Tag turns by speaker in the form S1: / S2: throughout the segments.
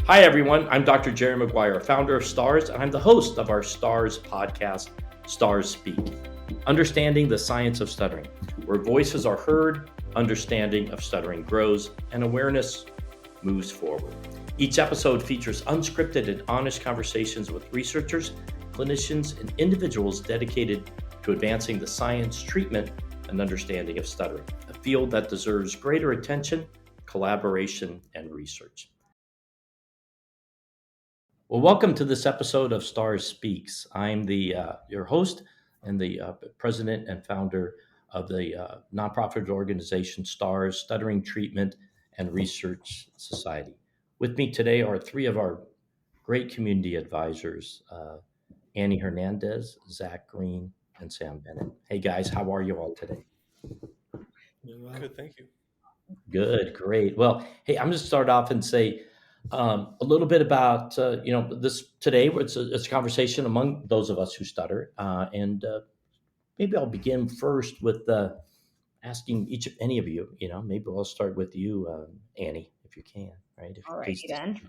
S1: Hi, everyone. I'm Dr. Gerald Maguire, founder of STARS, and I'm the host of our STARS podcast, STARS Speak, Understanding the Science of Stuttering, where voices are heard, understanding of stuttering grows, and awareness moves forward. Each episode features unscripted and honest conversations with researchers, clinicians, and individuals dedicated to advancing the science, treatment, and understanding of stuttering, a field that deserves greater attention, collaboration, and research. Well, welcome to this episode of Stars Speaks. I'm your host and the president and founder of the nonprofit organization STARS, Stuttering Treatment and Research Society. With me today are three of our great community advisors, Annie Hernandez, Zach Greene, and Sam Bennett. Hey guys, how are you all today?
S2: Good, thank you.
S1: Good, great. Well, hey, I'm going to start off and say a little bit about this today. It's a conversation among those of us who stutter, and maybe I'll begin first with asking any of you. Maybe I'll start with you, Annie, if you can, right? If
S3: All righty
S1: please,
S3: then.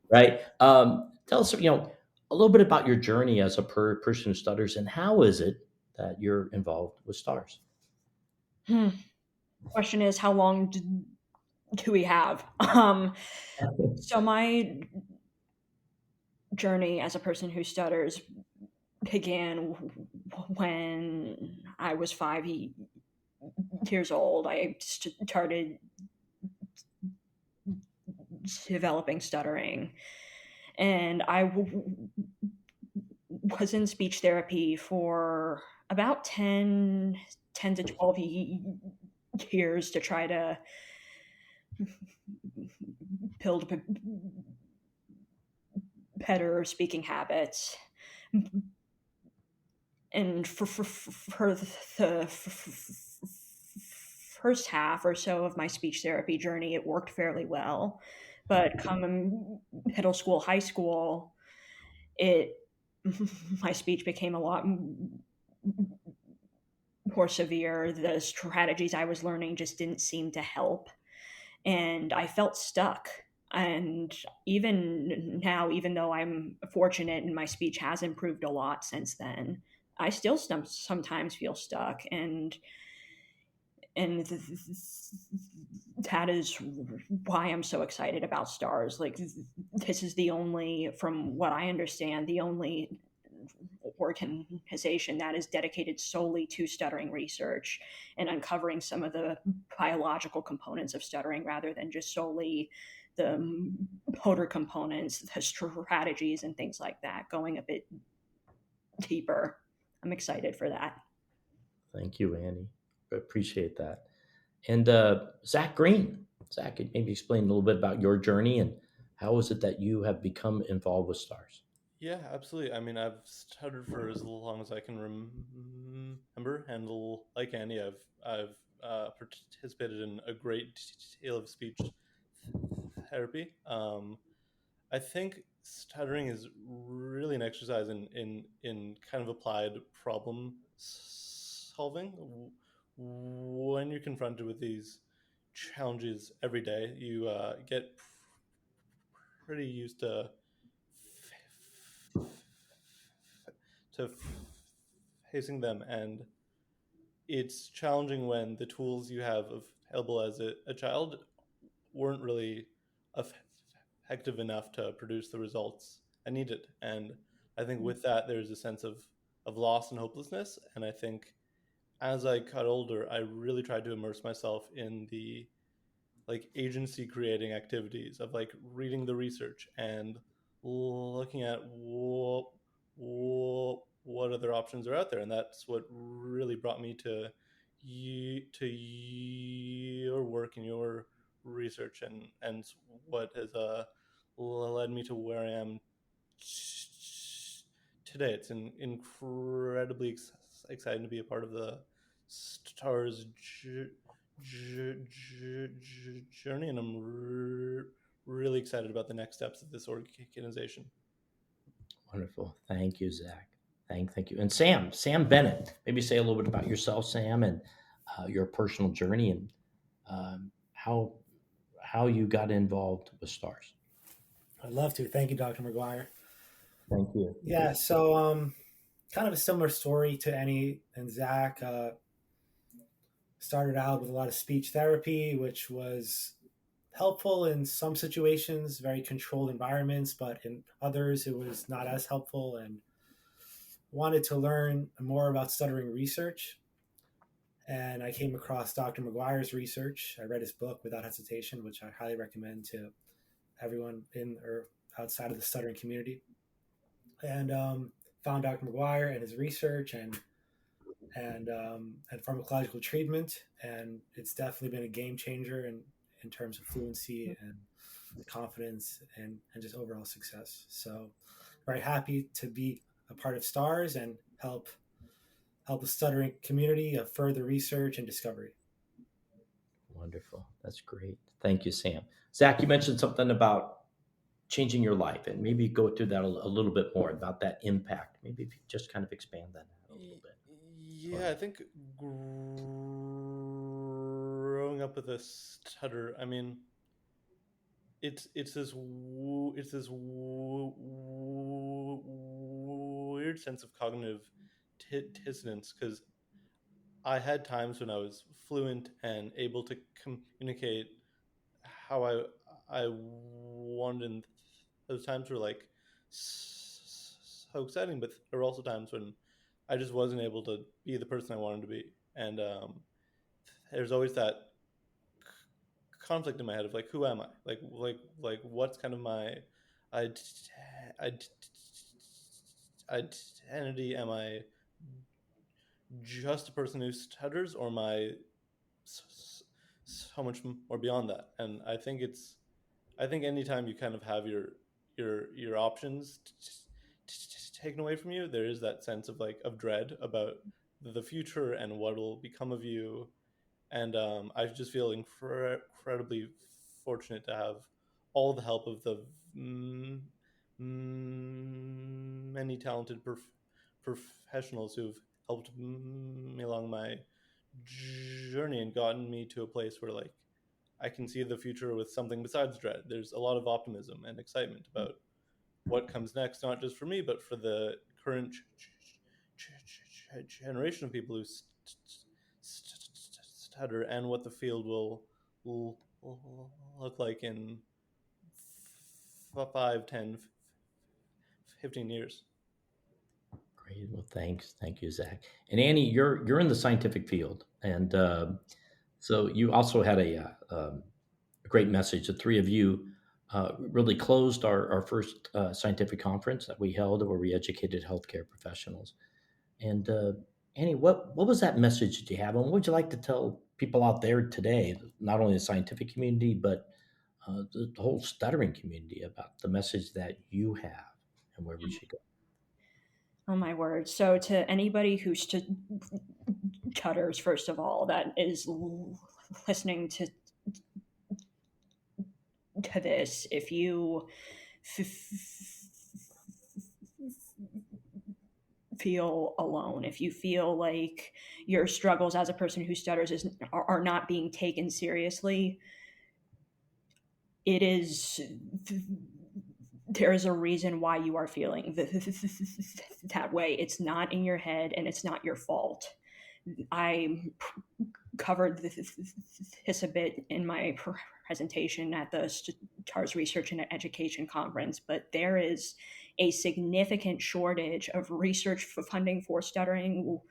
S1: right? Tell us, a little bit about your journey as a person who stutters, and how is it that you're involved with stars?
S3: Question is, how long do we have? So my journey as a person who stutters began when I was 5 years old. I started developing stuttering, and I was in speech therapy for about 10 to 12 years to try to build better speaking habits. And for the first half or so of my speech therapy journey, it worked fairly well. But come middle school, high school, my speech became a lot more severe. The strategies I was learning just didn't seem to help, and I felt stuck. And even now, even though I'm fortunate and my speech has improved a lot since then, I still sometimes feel stuck, and that is why I'm so excited about stars. Like, this is the only, from what I understand, the only organization that is dedicated solely to stuttering research and uncovering some of the biological components of stuttering rather than just solely the motor components, the strategies, and things like that, going a bit deeper. I'm excited for that.
S1: Thank you, Annie. I appreciate that. And Zach Greene. Zach, could maybe explain a little bit about your journey and how is it that you have become involved with stars?
S2: Yeah, absolutely. I mean, I've stuttered for as long as I can remember, and like Andy, I've participated in a great deal of speech therapy. I think stuttering is really an exercise in kind of applied problem solving. When you're confronted with these challenges every day, you get pretty used to facing them, and it's challenging when the tools you have available as a child weren't really effective enough to produce the results I needed. And I think with that, there's a sense of loss and hopelessness. And I think as I got older, I really tried to immerse myself in the like agency creating activities of like reading the research and looking at what other options are out there. And that's what really brought me to your work and your research, and what has led me to where I am today. It's incredibly exciting to be a part of the stars journey, and I'm really excited about the next steps of this organization.
S1: Wonderful. Thank you, Zach. Thank you. And Sam Bennett, maybe say a little bit about yourself, Sam, and your personal journey and how you got involved with stars.
S4: I'd love to. Thank you, Dr. Maguire.
S1: Thank you.
S4: Yeah, so kind of a similar story to Annie and Zach. Started out with a lot of speech therapy, which was helpful in some situations, very controlled environments, but in others it was not as helpful, and wanted to learn more about stuttering research. And I came across Dr. Maguire's research. I read his book without hesitation, which I highly recommend to everyone in or outside of the stuttering community. And found Dr. Maguire and his research and pharmacological treatment, and it's definitely been a game changer in terms of fluency and confidence and just overall success. So very happy to be a part of STARS and help the stuttering community of further research and discovery.
S1: Wonderful. That's great. Thank you, Sam. Zach, you mentioned something about changing your life, and maybe go through that a little bit more about that impact. Maybe if you just kind of expand that out a little bit.
S2: Yeah, I think growing up with a stutter, I mean, it's this weird sense of cognitive dissonance, because I had times when I was fluent and able to communicate how I wanted, and those times were like so exciting. But there were also times when I just wasn't able to be the person I wanted to be, and there's always that conflict in my head of like, who am I? Like what's kind of my identity? Am I just a person who stutters, or am I so much more beyond that? And I think anytime you kind of have your options taken away from you, there is that sense of like of dread about the future and what will become of you. And I just feel incredibly fortunate to have all the help of the many talented professionals who've helped me along my journey and gotten me to a place where like I can see the future with something besides dread. There's a lot of optimism and excitement about what comes next, not just for me, but for the current generation of people who stutter, and what the field will look like in 5, 10, 15 years.
S1: Great. Well, thanks. Thank you, Zach. And Annie, you're in the scientific field, and so you also had a great message. The three of you really closed our first scientific conference that we held, where we educated healthcare professionals. And Annie, what was that message that you have, and what would you like to tell people out there today, not only the scientific community, but the whole stuttering community, about the message that you have and where we should go?
S3: Oh my word. So to anybody who stutters, first of all, that is listening to this, if you feel alone, if you feel like your struggles as a person who stutters are not being taken seriously, it is there is a reason why you are feeling that way. It's not in your head, and it's not your fault. I covered this a bit in my presentation at the STARS Research and Education Conference, but there is a significant shortage of research for funding for stuttering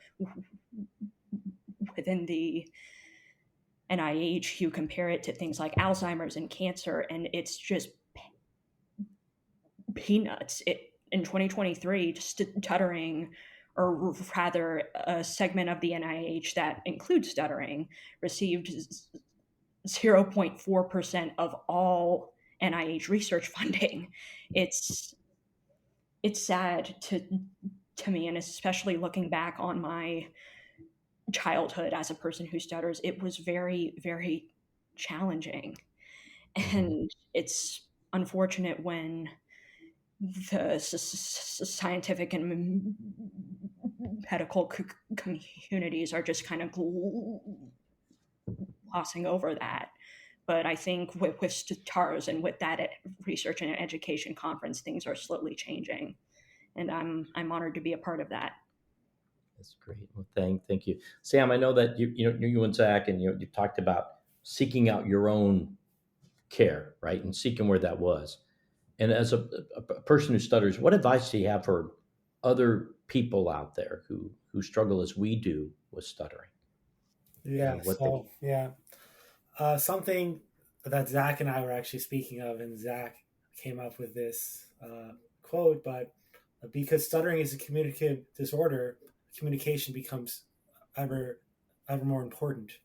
S3: within the NIH. You compare it to things like Alzheimer's and cancer, and it's just peanuts. In 2023, stuttering, or rather a segment of the NIH that includes stuttering, received 0.4% of all NIH research funding. It's sad to me, and especially looking back on my childhood as a person who stutters, it was very, very challenging. And it's unfortunate when the scientific and medical communities are just kind of glossing over that. But I think with STARS and with that research and education conference, things are slowly changing, and I'm honored to be a part of that.
S1: That's great. Well, thank you, Sam. I know that you and Zach, and you talked about seeking out your own care, right, and seeking where that was. And as a person who stutters, what advice do you have for other people out there who struggle as we do with stuttering,
S4: Yeah.
S1: and what they?
S4: So yeah, something that Zach and I were actually speaking of, and Zach came up with this quote, but because stuttering is a communicative disorder, communication becomes ever more important.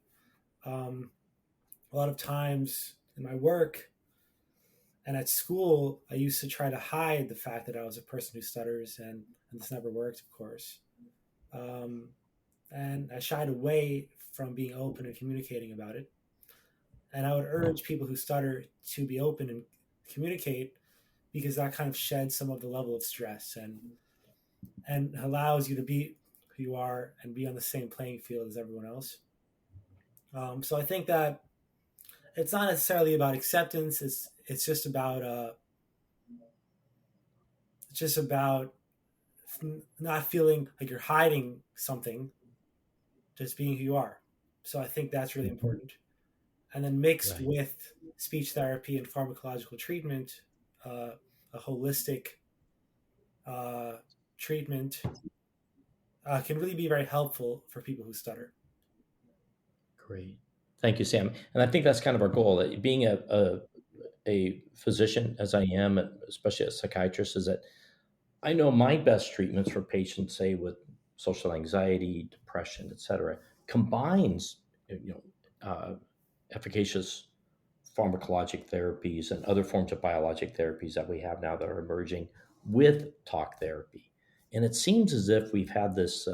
S4: Um, a lot of times in my work and at school, I used to try to hide the fact that I was a person who stutters, and this never worked, of course. Um, and I shied away from being open and communicating about it. And I would urge people who stutter to be open and communicate, because that kind of sheds some of the level of stress and allows you to be who you are and be on the same playing field as everyone else. So I think that it's not necessarily about acceptance. It's just about not feeling like you're hiding something, just being who you are. So I think that's really important. And then mixed
S1: Right.
S4: with speech therapy and pharmacological treatment, a holistic treatment can really be very helpful for people who stutter.
S1: Great. Thank you, Sam. And I think that's kind of our goal. Being a physician, as I am, especially a psychiatrist, is that I know my best treatments for patients, say with social anxiety, depression, et cetera, combines efficacious pharmacologic therapies and other forms of biologic therapies that we have now that are emerging with talk therapy. And it seems as if we've had this,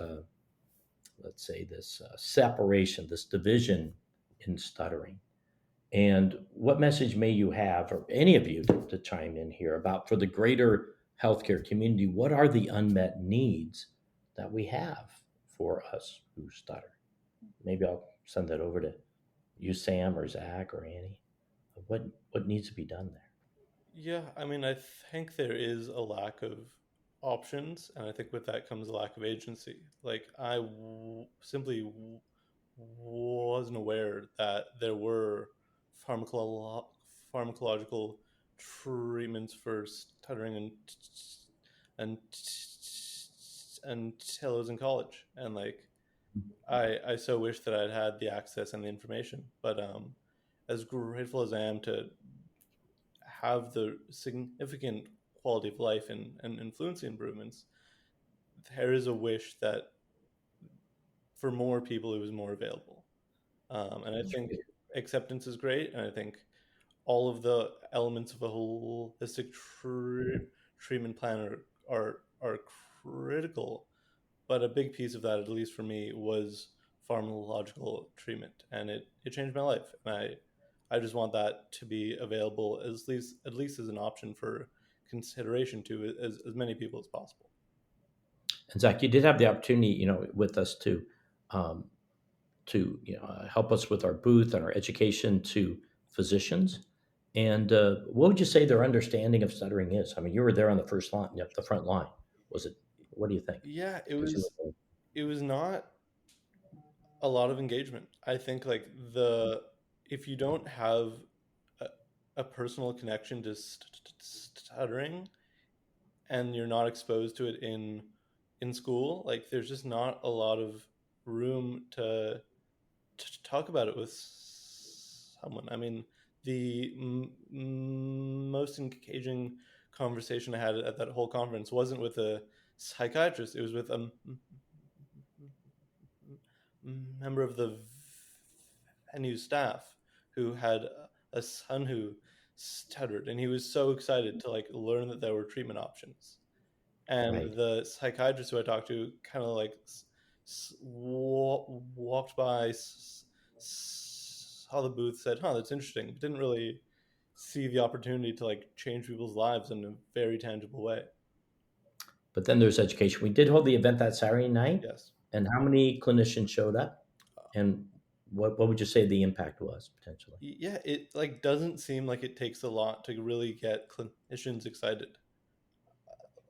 S1: let's say, this separation, this division in stuttering. And what message may you have, or any of you, to chime in here about for the greater healthcare community? What are the unmet needs that we have for us who stutter? Maybe I'll send that over to you, Sam, or Zach, or Annie. What needs to be done there?
S2: Yeah, I mean, I think there is a lack of options, and I think with that comes a lack of agency. Like, simply wasn't aware that there were pharmacolo- pharmacological treatments for stuttering and until I was in college, and like I so wish that I'd had the access and the information. But as grateful as I am to have the significant quality of life and fluency improvements, there is a wish that for more people it was more available. And I think acceptance is great, and I think all of the elements of a holistic treatment plan are critical. But a big piece of that, at least for me, was pharmacological treatment, and it changed my life. And I just want that to be available at least as an option for consideration to as many people as possible.
S1: And Zach, you did have the opportunity, with us um, to help us with our booth and our education to physicians. And what would you say their understanding of stuttering is? I mean, you were there on the first line, the front line. Was it? What do you think?
S2: Yeah,
S1: 'Cause you were
S2: it was not a lot of engagement. I think like the if you don't have a, a personal connection to stuttering, and you're not exposed to it in school, like there's just not a lot of room to talk about it with someone. I mean, the most engaging conversation I had at that whole conference wasn't with a psychiatrist. It was with a member of the venue staff who had a son who stuttered, and he was so excited to like learn that there were treatment options. And
S1: right.
S2: the psychiatrist who I talked to kind of like walked by, saw the booth, said, "Huh, that's interesting," but didn't really see the opportunity to like change people's lives in a very tangible way.
S1: But then there's education. We did hold the event that Saturday night,
S2: Yes.
S1: and how many clinicians showed up? And What would you say the impact was potentially?
S2: Yeah, it like doesn't seem like it takes a lot to really get clinicians excited.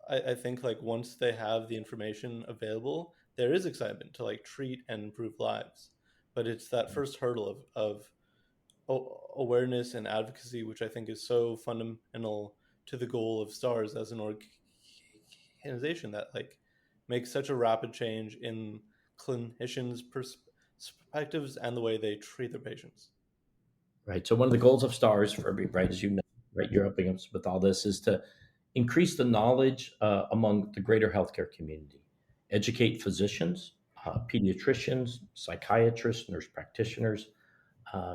S2: I think like once they have the information available, there is excitement to like treat and improve lives. But it's that first hurdle of awareness and advocacy, which I think is so fundamental to the goal of STARS as an organization that like makes such a rapid change in clinicians' perspectives and the way they treat their patients.
S1: Right. So one of the goals of STARS for right, as you know, right, you're helping us with all this is to increase the knowledge among the greater healthcare community, educate physicians, pediatricians, psychiatrists, nurse practitioners,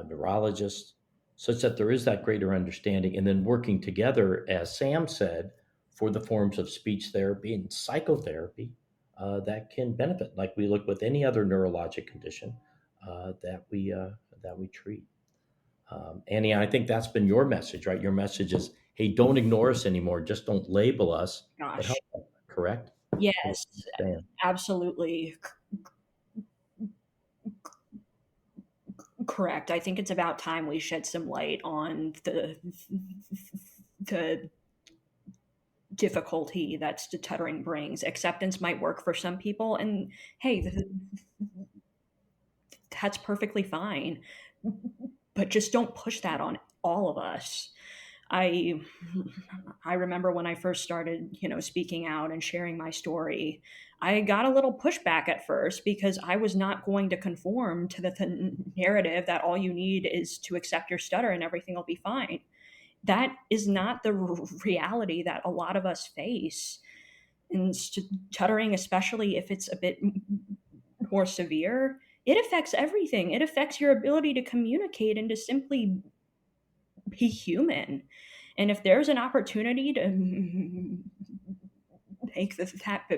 S1: neurologists, such that there is that greater understanding, and then working together, as Sam said, for the forms of speech therapy and psychotherapy that can benefit, like we look with any other neurologic condition that we treat. Annie, I think that's been your message, right? Your message is, hey, don't ignore us anymore. Just don't label us, but
S3: Gosh,
S1: help us, correct?
S3: yes,
S1: Sam.
S3: absolutely correct. I think it's about time we shed some light on the difficulty that stuttering brings. Acceptance might work for some people, and hey, that's perfectly fine. But just don't push that on all of us. I I remember when I first started, speaking out and sharing my story, I got a little pushback at first because I was not going to conform to the narrative that all you need is to accept your stutter and everything will be fine. That is not the reality that a lot of us face. And stuttering, especially if it's a bit more severe, it affects everything. It affects your ability to communicate and to simply be human. And if there's an opportunity to make that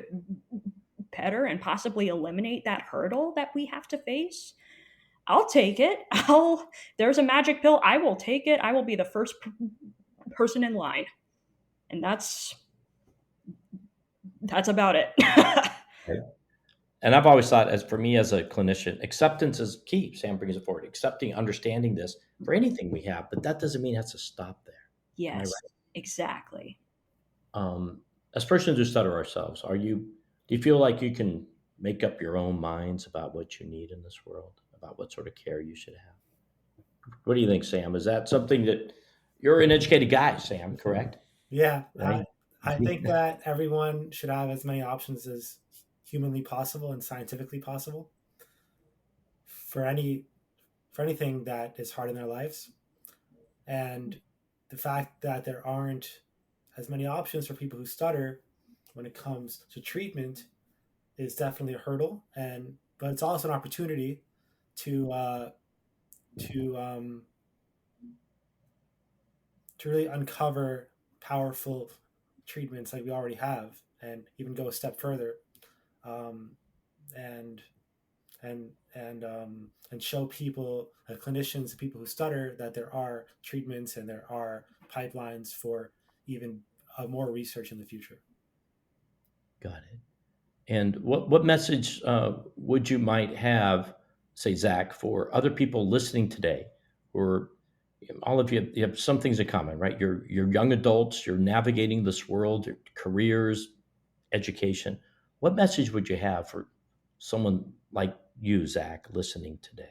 S3: better and possibly eliminate that hurdle that we have to face, I'll take it. There's a magic pill. I will take it. I will be the first person in line. And that's about it.
S1: Right. And I've always thought, as for me as a clinician, acceptance is key. Sam brings it forward. Accepting, understanding this for anything we have, but that doesn't mean it has to stop there. Am I
S3: Yes,
S1: right?
S3: exactly.
S1: As persons who stutter ourselves, do you feel like you can make up your own minds about what you need in this world, about what sort of care you should have? What do you think, Sam? Is that something that you're an educated guy, Sam, correct?
S4: Yeah,
S1: Right?
S4: I think that everyone should have as many options as humanly possible and scientifically possible for anything that is hard in their lives. And the fact that there aren't as many options for people who stutter when it comes to treatment is definitely a hurdle, and but it's also an opportunity to to um, to really uncover powerful treatments like we already have, and even go a step further, um, and and show people, clinicians, people who stutter, that there are treatments and there are pipelines for even more research in the future.
S1: Got it. And what message would you might have, say, Zach, for other people listening today, or all of you, you have some things in common, right? You're young adults, you're navigating this world, your careers, education. What message would you have for someone like you, Zach, listening today?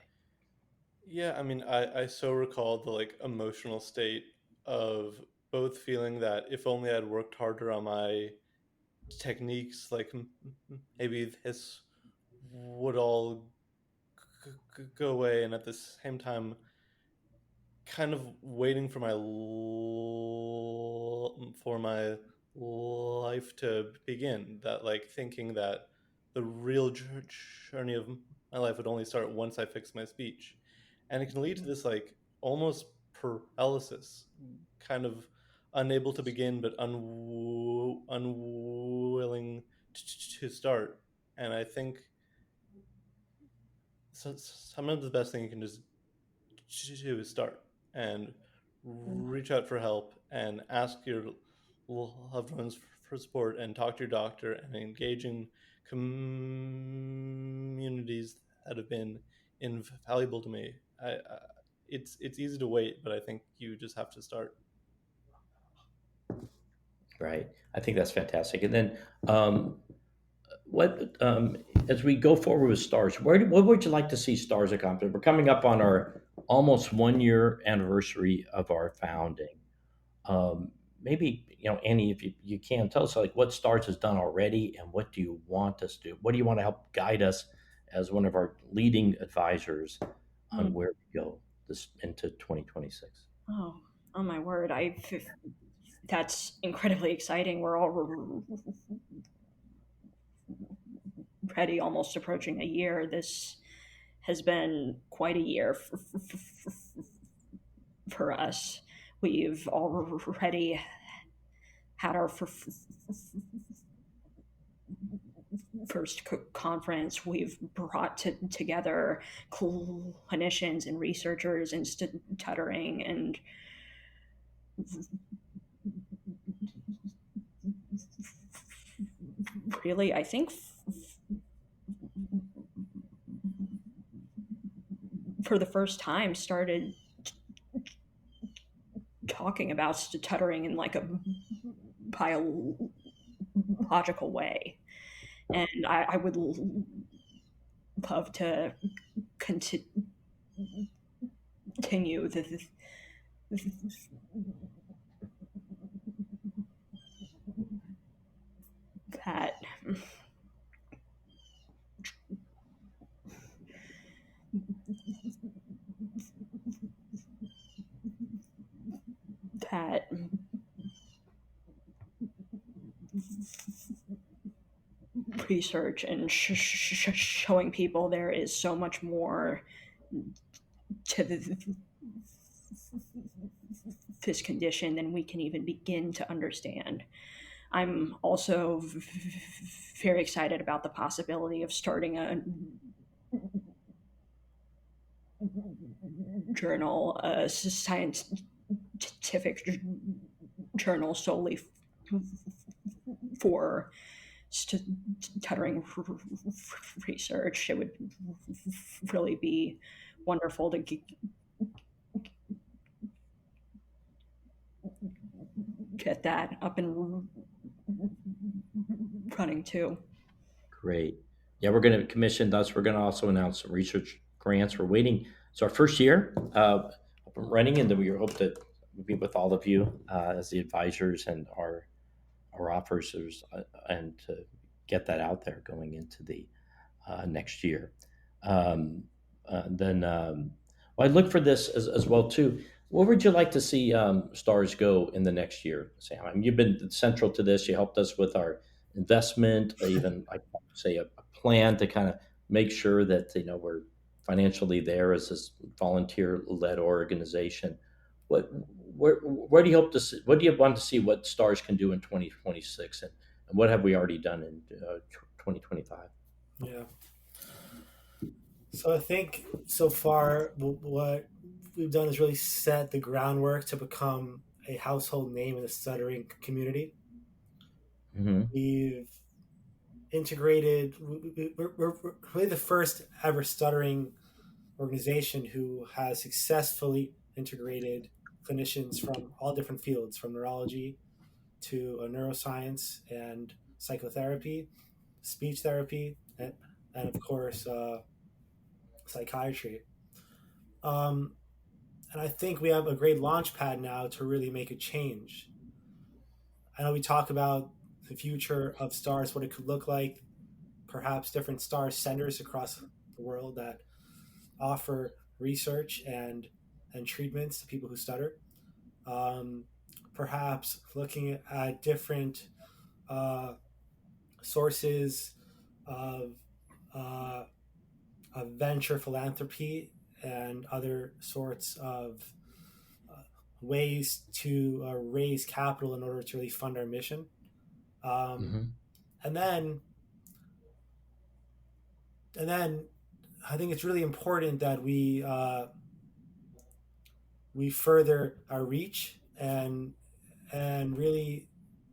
S2: Yeah, I mean, I so recall the like emotional state of both feeling that if only I'd worked harder on my techniques, like maybe this would all go away, and at the same time, kind of waiting for my life to begin. That like thinking that the real journey of my life would only start once I fix my speech, and it can lead to this like almost paralysis, kind of unable to begin but unwilling to start. And I think sometimes the best thing you can just do is start and reach out for help and ask your loved ones for support and talk to your doctor and engage in communities that have been invaluable to me. It's easy to wait, but I think you just have to start.
S1: Right. I think that's fantastic. And then, what as we go forward with stars, what would you like to see stars accomplish? We're coming up on our almost 1 year anniversary of our founding. Maybe, Annie, if you can tell us like what stars has done already, and what do you want us to do? What do you want to help guide us as one of our leading advisors on where we go this into 2026?
S3: Oh my word! That's incredibly exciting. We're already almost approaching a year. This has been quite a year for us. We've already had our first conference. We've brought together clinicians and researchers in stuttering, and really, I think for the first time started talking about stuttering in like a biological way. And I would love to continue that that research and showing people there is so much more to this condition than we can even begin to understand. I'm also very excited about the possibility of starting a journal, a scientific journal solely for stuttering research. It would really be wonderful to get that up and running too.
S1: Great. Yeah, we're going to commission us. We're going to also announce some research grants. We're waiting. It's our first year up and running, and then we hope to be with all of you as the advisors and our officers, and to get that out there going into the next year. Well, I'd look for this as well too. Where would you like to see stars go in the next year, Sam? I mean, you've been central to this. You helped us with our investment, or even I say a plan to kind of make sure that we're financially there as this volunteer-led organization. Where do you hope to see? What do you want to see? What stars can do in 2026, and what have we already done in 2025?
S4: Yeah. So I think so far what we've done is really set the groundwork to become a household name in the stuttering community.
S1: Mm-hmm.
S4: We've integrated. We're really the first ever stuttering organization who has successfully integrated clinicians from all different fields, from neurology to neuroscience and psychotherapy, speech therapy, and of course psychiatry. And I think we have a great launch pad now to really make a change. I know we talk about the future of stars, what it could look like, perhaps different star centers across the world that offer research and treatments to people who stutter. Perhaps looking at different sources of venture philanthropy and other sorts of ways to raise capital in order to really fund our mission. And then I think it's really important that we further our reach and really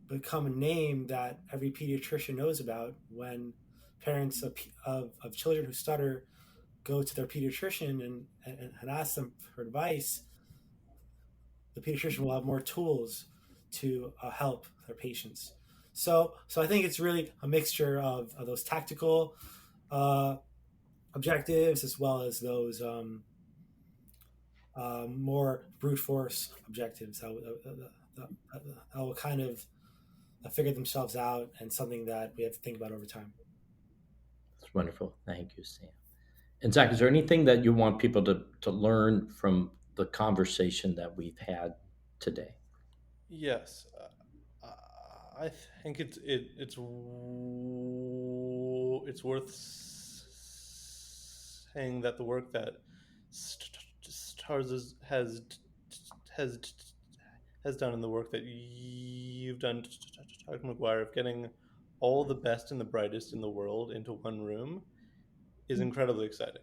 S4: become a name that every pediatrician knows about when parents of children who stutter go to their pediatrician and ask them for advice, the pediatrician will have more tools to help their patients. So I think it's really a mixture of those tactical uh, objectives as well as those more brute force objectives that will kind of figure themselves out, and something that we have to think about over time.
S1: That's wonderful. Thank you, Sam. And Zach, is there anything that you want people to learn from the conversation that we've had today?
S2: Yes, I think it's worth saying that the work that Stars has has done, and the work that you've done, Dr. Maguire, of getting all the best and the brightest in the world into one room is incredibly exciting.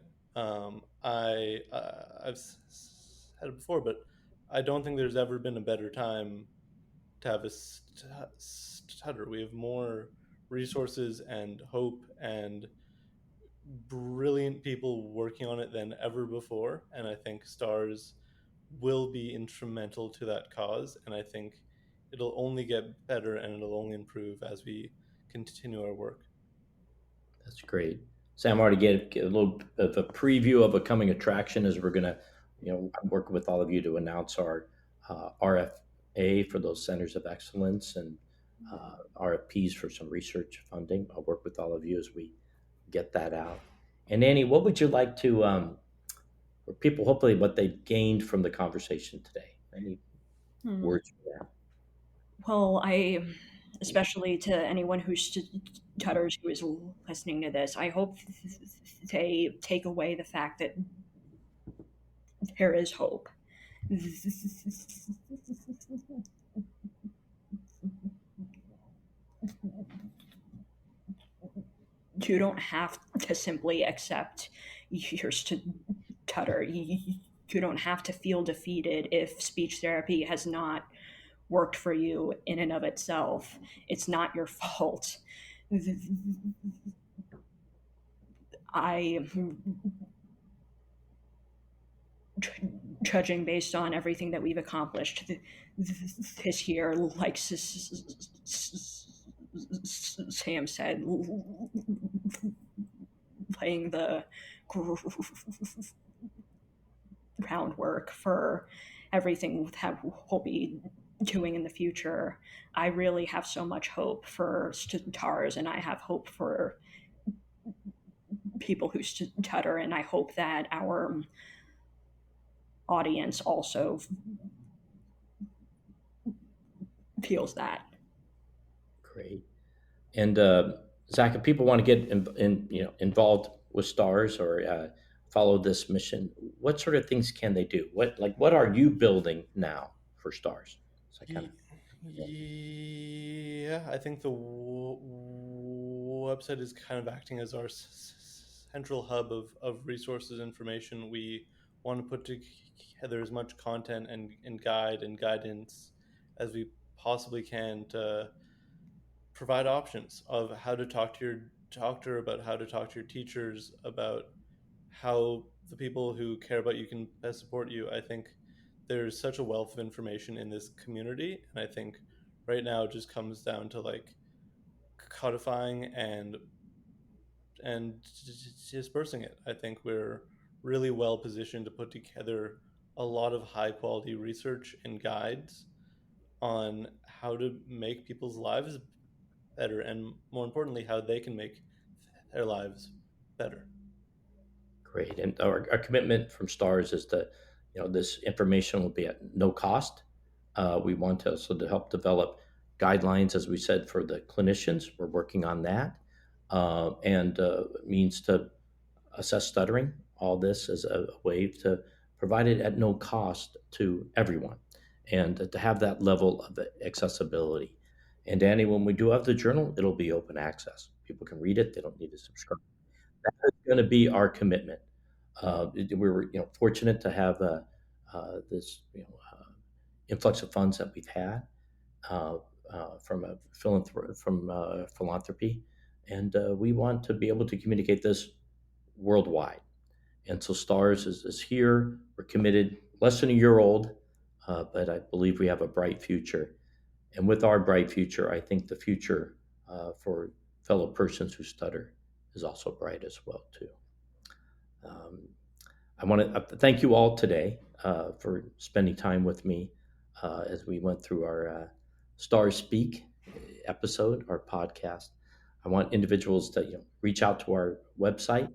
S2: I've said it before, but I don't think there's ever been a better time to have a stutter. We have more resources and hope and brilliant people working on it than ever before, and I think Stars will be instrumental to that cause, and I think it'll only get better and it'll only improve as we continue our work.
S1: That's great. Sam, already get a little bit of a preview of a coming attraction as we're going to, work with all of you to announce our RFA for those centers of excellence and RFPs for some research funding. I'll work with all of you as we get that out. And Annie, what would you like to, for people, hopefully, what they gained from the conversation today? Any words for that?
S3: Well, especially to anyone who stutters who is listening to this, I hope they take away the fact that there is hope. You don't have to simply accept your stutter. You don't have to feel defeated if speech therapy has not worked for you in and of itself. It's not your fault. Judging based on everything that we've accomplished this year, like Sam said, laying the groundwork for everything that we'll be doing in the future. I really have so much hope for stars, and I have hope for people who stutter, and I hope that our audience also feels that.
S1: Great. And Zach, if people want to get involved with Stars or follow this mission, what sort of things can they do? What are you building now for Stars? So
S2: Yeah, I think the website is kind of acting as our central hub of resources, information. We want to put together as much content and guide and guidance as we possibly can to provide options of how to talk to your doctor, about how to talk to your teachers, about how the people who care about you can best support you. I think there's such a wealth of information in this community, and I think right now it just comes down to like codifying and dispersing it. I think we're really well positioned to put together a lot of high quality research and guides on how to make people's lives better, and more importantly, how they can make their lives better.
S1: Great. And our commitment from Stars is that this information will be at no cost. We want to also to help develop guidelines, as we said, for the clinicians. We're working on that, and means to assess stuttering. All this as a way to provide it at no cost to everyone, and to have that level of accessibility. And Danny, when we do have the journal, it'll be open access. People can read it. They don't need to subscribe. That is going to be our commitment. We were, fortunate to have this, influx of funds that we've had from philanthropy, and we want to be able to communicate this worldwide. And so STARS is here. We're committed, less than a year old, but I believe we have a bright future. And with our bright future, I think the future for fellow persons who stutter is also bright as well, too. I want to thank you all today for spending time with me as we went through our STARS Speak episode, our podcast. I want individuals to reach out to our website,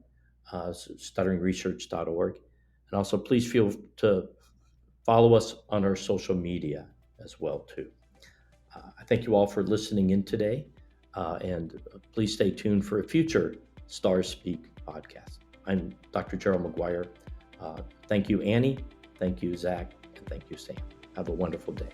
S1: stutteringresearch.org, and also please feel to follow us on our social media as well too. I thank you all for listening in today, and please stay tuned for a future STARS Speak podcast. I'm Dr. Gerald Maguire. Thank you, Annie. Thank you, Zach. And thank you, Sam. Have a wonderful day.